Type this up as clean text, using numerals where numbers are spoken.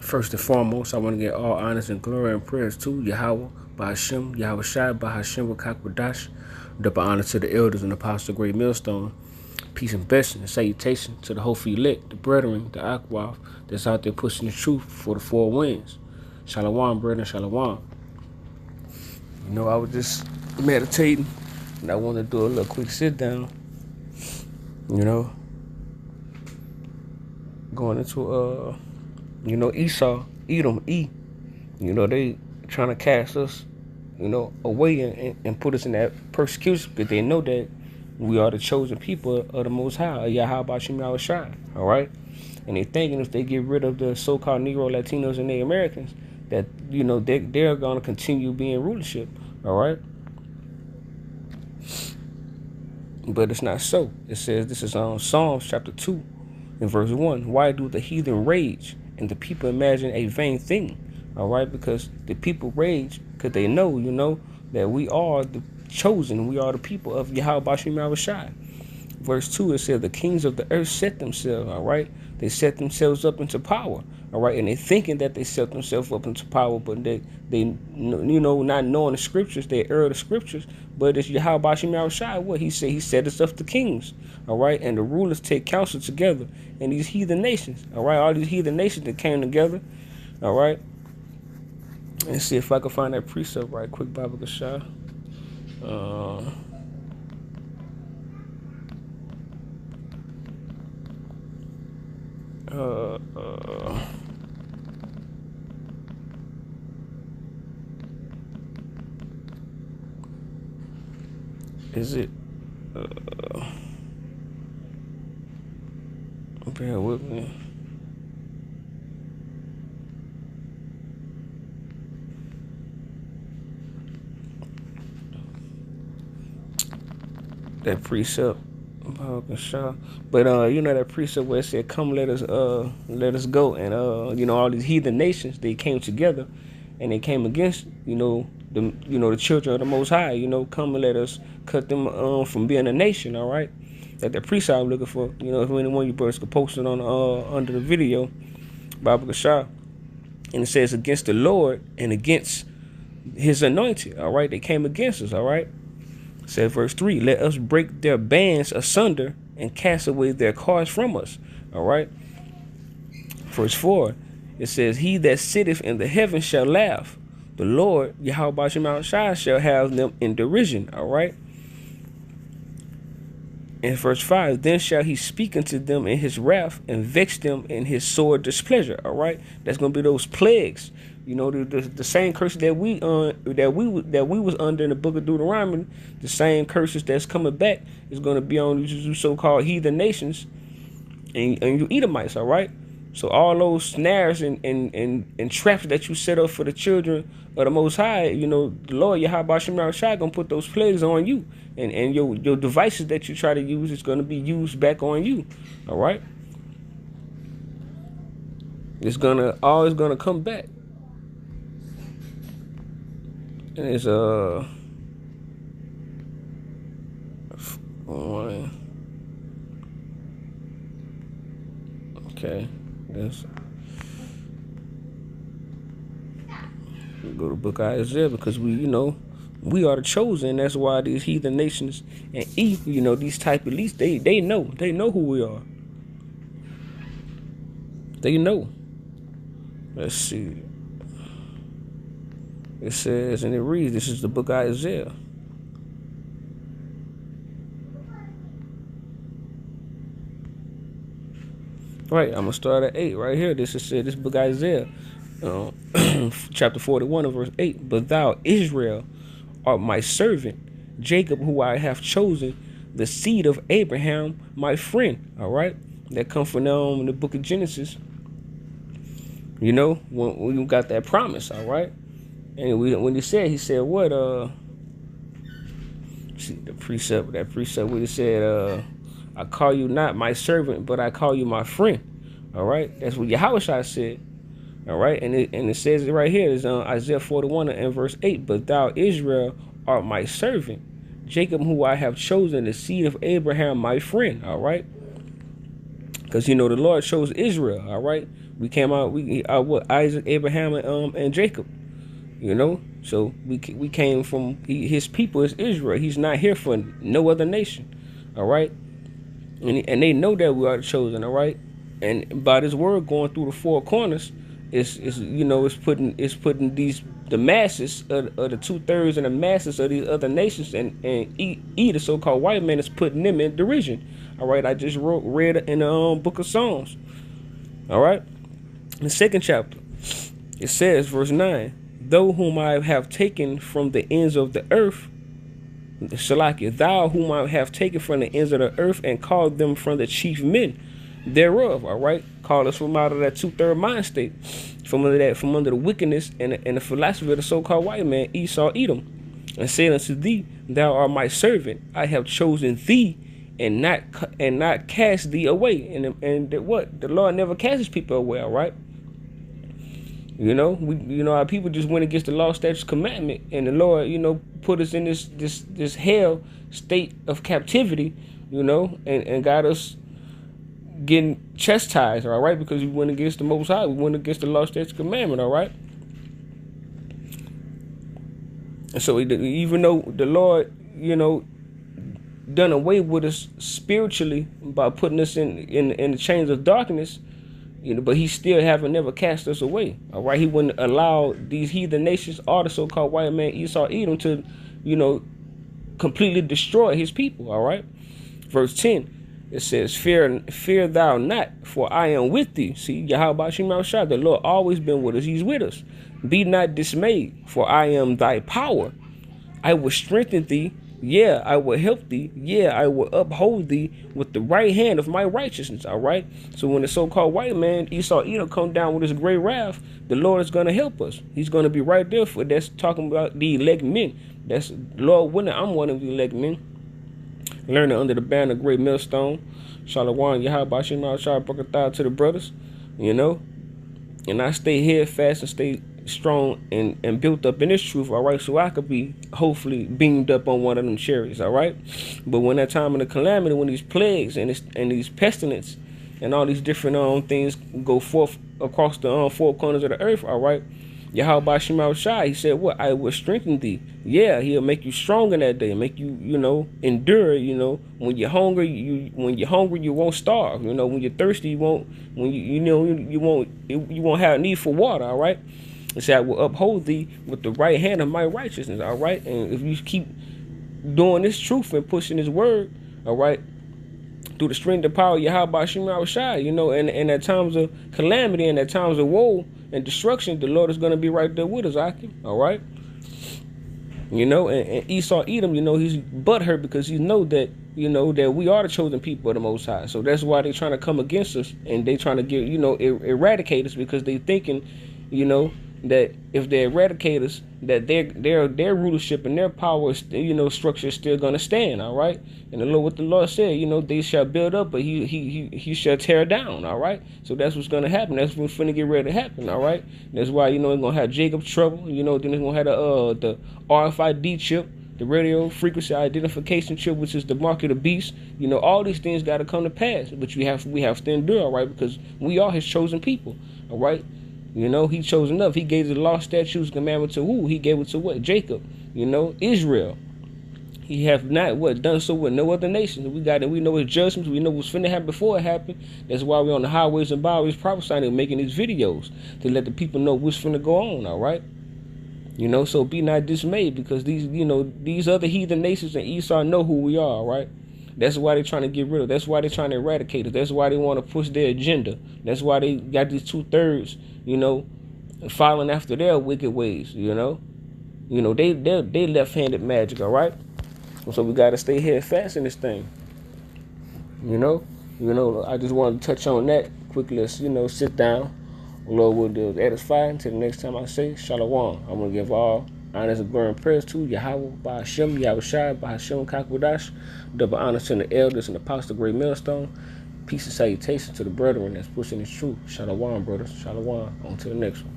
First and foremost, I want to get all honors and glory and prayers to Yahweh, Bahashem, Yahweh Shai, Bahashem, Wakakwadash. Double honor to the elders and apostles of Great Millstone. Peace and blessing and salutation to the hopeful elect, the brethren, the Akwaf that's out there pushing the truth for the four winds. Shalom, brethren, shalom. You know, I was just meditating and I want to do a little quick sit down. You know, going into Esau, Edom, E. You know, they trying to cast us, away and put us in that persecution because they know that we are the chosen people of the Most High, Yahweh Bashim Yahweh Shai, all right? And they thinking if they get rid of the so-called Negro, Latinos, and Native Americans, that, they're going to continue being rulership, all right? But it's not so. It says, this is on Psalms chapter 2 and verse 1. Why do the heathen rage and the people imagine a vain thing? All right, because the people rage because they know, that we are the chosen. We are the people of Yahweh Bashim Yahweh Shai. Verse 2, it says, the kings of the earth set themselves, all right? They set themselves up into power, all right? And they thinking that they set themselves up into power, but they not knowing the scriptures, they err the scriptures. But it's Yahweh Bashim Yahweh Shai. What he said, he set us up to kings, all right? And the rulers take counsel together. And these heathen nations, all right? All these heathen nations that came together, all right? Let's see if I can find that precept right quick, Baba Gashah. Is it? Bear with me. That precept, but that precept where it said, "Come, let us go," and all these heathen nations, they came together, and they came against the children of the Most High. Come and let us cut them from being a nation. All right, that precept I'm looking for. If anyone of you brothers could post it on under the video, Baba Gashah, and it says against the Lord and against His anointed. All right, they came against us. All right. Said verse 3, let us break their bands asunder and cast away their cords from us. All right. Verse 4, it says, he that sitteth in the heavens shall laugh. The Lord, Yahweh Bashim Yahweh Shai, shall have them in derision. All right. In verse 5, then shall he speak unto them in his wrath and vex them in his sore displeasure. All right. That's going to be those plagues. The same curses that we was under in the book of Deuteronomy, the same curses that's coming back is going to be on you so-called heathen nations and you Edomites, all right? So all those snares and traps that you set up for the children of the Most High, the Lord Yahweh Bashim Yahweh Shai gonna put those plagues on you, and your devices that you try to use is gonna be used back on you, all right? It's always gonna come back. And it's okay. Let's go to book of Isaiah because we are the chosen. That's why these heathen nations and these type of elites, they know who we are. They know. Let's see. It says, and it reads, this is the book of Isaiah. Right, I'm going to start at 8 right here. This book of Isaiah, chapter 41 verse 8. But thou, Israel, art my servant, Jacob, who I have chosen, the seed of Abraham, my friend. All right, that come from in the book of Genesis. When we got that promise, all right. And when he said what? See that precept where he said, I call you not my servant, but I call you my friend. All right, that's what Yahweh said. All right, and it says it right here. It's Isaiah 41 and verse 8. But thou, Israel, art my servant, Jacob, who I have chosen, the seed of Abraham, my friend. All right. Because the Lord chose Israel. All right, we came out. We what Isaac, Abraham, and Jacob. So we came from his people is Israel. He's not here for no other nation. All right, and they know that we are the chosen. All right, and by this word going through the four corners, it's putting the masses of the 2/3 and the masses of these other nations and the so-called white man is putting them in derision. All right, I just read in the book of Psalms. All right, in the second chapter, it says, verse 9, "Thou whom I have taken from the ends of the earth, Shalakia, thou whom I have taken from the ends of the earth and called them from the chief men thereof." All right, call us from out of that 2/3 mind state, from under the wickedness and the philosophy of the so-called white man Esau Edom, and said unto thee, "Thou art my servant; I have chosen thee, and not cast thee away." And what the Lord never casts his people away. All right. Our people just went against the law, statutes, commandment, and the Lord, put us in this hell state of captivity, and got us getting chastised, all right, because we went against the Most High, we went against the law, statutes, commandment, all right. And so even though the Lord, done away with us spiritually by putting us in the chains of darkness, but he still haven't never cast us away. All right, he wouldn't allow these heathen nations, all the so-called white man Esau Edom, to, completely destroy his people. All right, verse 10, it says, "Fear thou not, for I am with thee." See, Yahweh Shema Shah, the Lord always been with us. He's with us. "Be not dismayed, for I am thy power. I will strengthen thee. Yeah, I will help thee. Yeah, I will uphold thee with the right hand of my righteousness." All right. So when the so-called white man Esau Edom come down with his great wrath, the Lord is going to help us. He's going to be right there for. That's talking about the elect men. That's Lord willing. I'm one of the elect men. Learning under the banner of great millstone. Shalom, Yahweh Shema Shah, Barakatah to the brothers. And I stay here fast and stay strong and built up in this truth, all right, so I could be hopefully beamed up on one of them chariots, all right. But when that time of the calamity, when these plagues and these pestilence and all these different things go forth across the four corners of the earth, all right, Yahweh Shema Shai, he said, "What? I will strengthen thee." Yeah, he'll make you strong in that day, make you, endure. When you're hungry, you won't starve. When you're thirsty, you won't. When you won't have need for water. All right. It said, "I will uphold thee with the right hand of my righteousness." All right. And if you keep doing this truth and pushing His word, all right, through the strength and power of Yahweh Shema Shai, and at times of calamity and at times of woe and destruction, the Lord is going to be right there with us, Akim. All right. And Esau Edom, he's butthurt because he know that, that we are the chosen people of the Most High. So that's why they're trying to come against us, and they trying to get, eradicate us, because they thinking, that if they eradicate us, that their rulership and their power, structure is still gonna stand. All right. And the Lord, what the Lord said, they shall build up, but he shall tear down. All right. So that's what's gonna happen. That's what's finna get ready to happen. All right. That's why it's gonna have Jacob's trouble. Then it's gonna have the RFID chip, the radio frequency identification chip, which is the mark of the beast. All these things got to come to pass, but we have to endure. All right, because we are His chosen people. All right. He chose enough. He gave the law, statutes, commandment to who? He gave it to what? Jacob. Israel. He have not done so with no other nation. We know His judgments. We know what's finna happen before it happened. That's why we're on the highways and byways prophesying and making these videos to let the people know what's finna go on. All right. So be not dismayed, because these other heathen nations and Esau know who we are. All right. That's why they're trying to get rid of. That's why they're trying to eradicate us. That's why they want to push their agenda. That's why they got these 2/3, following after their wicked ways. They left-handed magic. All right. So we got to stay here fast in this thing. I just wanted to touch on that quickly. Let's sit down. Lord will do edify. Until the next time I say Shalom. I'm gonna give all honors and glory and prayers to Yahweh, Ba'ashem, Yahweh Shai, Ba'ashem, Kakwadash. Double honors to the elders and the apostle, great millstone. Peace and salutation to the brethren that's pushing this truth. Shalom, brothers. Shalom. On to the next one.